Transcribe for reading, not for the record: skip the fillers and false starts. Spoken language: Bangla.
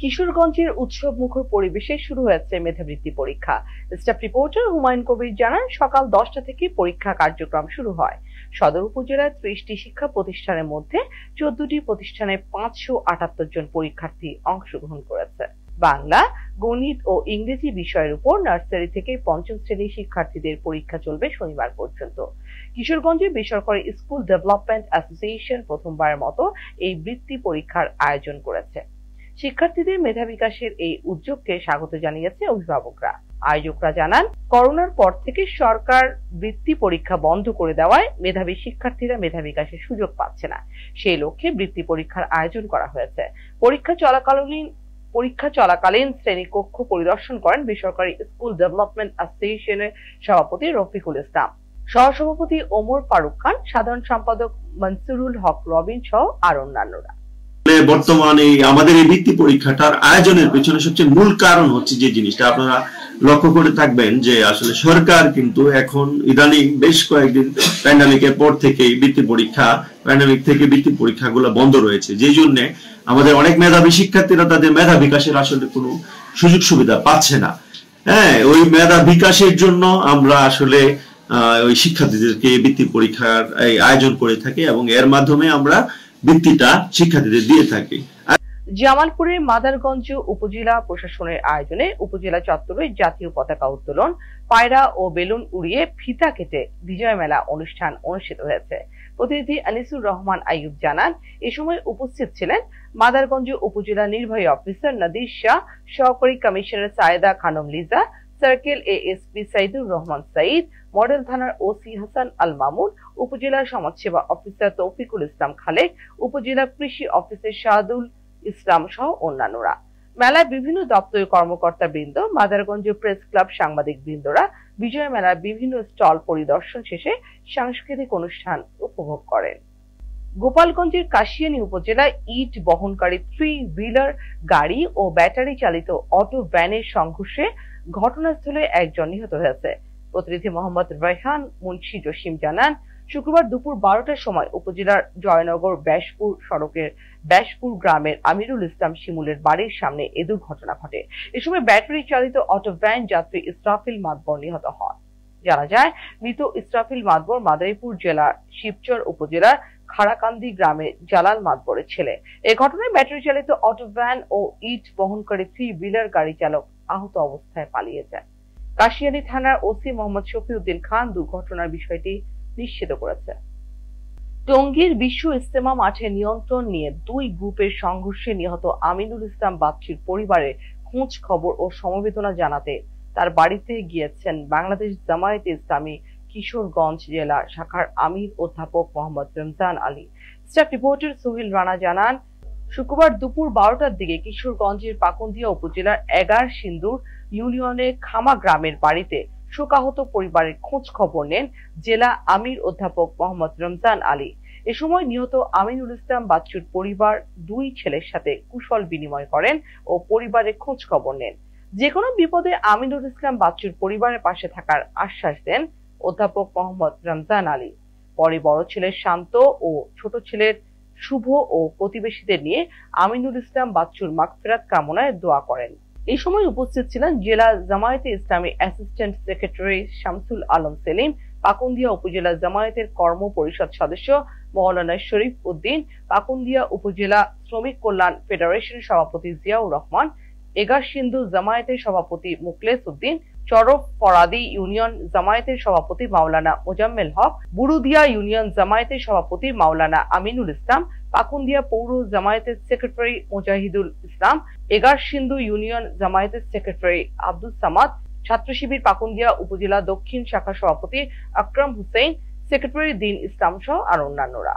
কিশোরগঞ্জের উৎসব মুখর পরিবেশে শুরু হয়েছে মেধাবৃত্তি পরীক্ষা। স্টাফ রিপোর্টার হুমায়ুন কবির জানান, সকাল 10টা থেকে পরীক্ষা কার্যক্রম শুরু হয়। সদর উপজেলায় 30টি শিক্ষা প্রতিষ্ঠানের মধ্যে 14টি প্রতিষ্ঠানে 578 জন পরীক্ষার্থী অংশগ্রহণ করেছে। বাংলা, গণিত ও ইংরেজি বিষয়ের উপর নার্সারি থেকে পঞ্চম শ্রেণীর শিক্ষার্থীদের পরীক্ষা চলবে শনিবার পর্যন্ত। কিশোরগঞ্জে বেসরকারি স্কুল ডেভেলপমেন্ট অ্যাসোসিয়েশন প্রথমবারের মতো এই বৃত্তি পরীক্ষার আয়োজন করেছে। শিক্ষার্থীদের মেধা বিকাশের এই উদ্যোগকে স্বাগত জানিয়েছে অভিভাবকরা। আয়োজকরা জানান, করোনার পর থেকে সরকার বৃত্তি পরীক্ষা বন্ধ করে দেওয়ায় মেধাবী শিক্ষার্থীরা মেধা বিকাশের সুযোগ পাচ্ছে না। সেই লক্ষ্যে বৃত্তি পরীক্ষার আয়োজন করা হয়েছে। পরীক্ষা চলাকালীন শ্রেণীকক্ষ পরিদর্শন করেন বেসরকারি স্কুল ডেভেলপমেন্ট অ্যাসোসিয়েশনের সভাপতি রফিকুল ইসলাম, সহসভাপতি ওমর ফারুক খান, সাধারণ সম্পাদক মনসুরুল হক রবিন সহ আর অন্যান্যরা। বর্তমানে আমাদের এই বৃত্তি পরীক্ষাটার আয়োজনের পেছনে সবচেয়ে মূল কারণ হচ্ছে যে জিনিসটা আপনারা লক্ষ্য করে থাকবেন যে আসলে সরকার কিন্তু এখন ইদানিং বেশ কয়েকদিন প্যান্ডামিকের পর থেকে বৃত্তি পরীক্ষাগুলো বন্ধ রয়েছে, যেই জন্য আমাদের অনেক মেধাবী শিক্ষার্থীরা তাদের মেধা বিকাশের আসলে কোনো সুযোগ সুবিধা পাচ্ছে না। ওই মেধা বিকাশের জন্য আমরা আসলে ওই শিক্ষার্থীদেরকে বৃত্তি পরীক্ষার আয়োজন করে থাকি এবং এর মাধ্যমে আমরা বৃত্তিটা শিক্ষার্থীদের দিয়ে থাকি। জামালপুরের মাদারগঞ্জ উপজেলা প্রশাসনের আয়োজনে উপজেলা চত্বরে জাতীয় পতাকা উত্তোলন, পায়রা ও বেলুন উড়িয়ে ফিতা কেটে বিজয় মেলা অনুষ্ঠান অনুষ্ঠিত হয়েছে। প্রতিনিধি আনিসুর রহমান আইয়ুব জানান, এ সময় উপস্থিত ছিলেন মাদারগঞ্জ উপজেলা নির্বাহী অফিসার নাদির শাহ, সহকারী commissioner Sayeda Khanam Liza, circle ASP Saidur Rahman Sayed, model থানার ওসি হাসান আল মামুন, উপজেলা সমাজসেবা অফিসার তৌফিকুল ইসলাম খালেক, উপজেলা কৃষি অফিসার শাহাদুল ইসলাম সহ অন্যান্যরা। মেলায় বিভিন্ন দপ্তরের কর্মকর্তা বৃন্দ, মাদারগঞ্জ প্রেস ক্লাব সাংবাদিক বৃন্দরা বিজয় মেলার বিভিন্ন স্টল পরিদর্শন শেষে সাংস্কৃতিক অনুষ্ঠান উপভোগ করেন। গোপালগঞ্জের কাশিয়ানী উপজেলায় ইট বহনকারী 3 হুইলার গাড়ি ও ব্যাটারি চালিত অটো ভ্যানের সংঘর্ষে ঘটনাস্থলে একজন নিহত হয়েছে। প্রতিনিধি মোহাম্মদ রায়হান মুন্সি জসিম জানান, শুক্রবার দুপুর 12টার সময় উপজেলার জয়নগর ব্যাসপুর সড়কের ব্যাসপুর গ্রামের আমিরুল ইসলাম শিমুলের বাড়ির সামনে এ দুর্ঘটনা ঘটে। এ সময় ব্যাটারি চালিত অটো ভ্যান যাত্রী ইসরাফিল মাতবর নিহত হন। জানা যায়, মৃত ইসরাফিল মাতবর মাদারীপুর জেলার শিবচর উপজেলার খাড়াকান্দি গ্রামের জালাল মাতবরের ছেলে। এই ঘটনায় ব্যাটারি চালিত অটো ভ্যান ও ইট বহনকারী 3 হুইলার গাড়ি চালক আহত অবস্থায় পালিয়ে যায়। কাশিয়ানী থানার ওসি মোহাম্মদ শফিউদ্দিন খান দুর্ঘটনার বিষয়টি নিশ্চিত করেছে। টঙ্গীর বিশ্ব ইজতেমা মাঠে নিয়ন্ত্রণ নিয়ে 2 গ্রুপের সংঘর্ষে নিহত আমিনুল ইসলাম বাচ্চুর পরিবারের খোঁজ খবর ও সমবেদনা জানাতে তার বাড়িতে গিয়েছেন বাংলাদেশ জামায়াতে ইসলামী কিশোরগঞ্জ জেলা শাখার আমির অধ্যাপক মোহাম্মদ রমজান আলী। স্টাফ রিপোর্টার সোহেল রানা জানান, শুক্রবার দুপুর 12টার দিকে কিশোরগঞ্জের পাকুন্দিয়া উপজেলার 11 সিন্দুর ইউনিয়নের খামা গ্রামের বাড়িতে শোকাহত পরিবারের খোঁজ খবর নেন জেলা আমির অধ্যাপক মোহাম্মদ রমজান আলী। এ সময় নিহত আমিনুল ইসলাম বাচ্চুর পরিবার 2 ছেলের সাথে কুশল বিনিময় করেন ও পরিবারের খোঁজ খবর নেন। যে কোনো বিপদে আমিনুল ইসলাম বাচ্চুর পরিবারের পাশে থাকার আশ্বাস দেন অধ্যাপক মোহাম্মদ রমজান আলী। পরে বড় ছেলের শান্ত ও ছোট ছেলের শুভ ও প্রতিবেশীদের নিয়ে আমিনুল ইসলাম বাচ্চুর মাগফিরাত কামনায় দোয়া করেন। এই সময় উপস্থিত ছিলেন জেলা জামায়াতে ইসলামী অ্যাসিস্ট্যান্ট সেক্রেটারি শামসুল আলম সেলিম, পাকুন্দিয়া উপজেলা জামায়াতের কর্ম পরিষদ সদস্য মাওলানা শরীফ উদ্দিন, পাকুন্দিয়া উপজেলা শ্রমিক কল্যাণ ফেডারেশনের সভাপতি জিয়াউর রহমান, এগারসিন্ধু জামায়াতের সভাপতি মুখলেস উদ্দিন, চরফ ফরাদি ইউনিয়ন জামায়াতের সভাপতি মাওলানা মোজাম্মেল হক, বুরুদিয়া ইউনিয়ন জামায়াতের সভাপতি মাওলানা আমিনুল ইসলাম, পাকুন্দিয়া পৌর জামায়াতের সেক্রেটারি মুজাহিদুল ইসলাম, এগারসিন্ধু ইউনিয়ন জামায়াতের সেক্রেটারি আব্দুল সামাদ, ছাত্র শিবির পাকুন্দিয়া উপজেলা দক্ষিণ শাখা সভাপতি আকরাম হুসেইন, সেক্রেটারি দিন ইসলাম সহ আর অন্যান্যরা।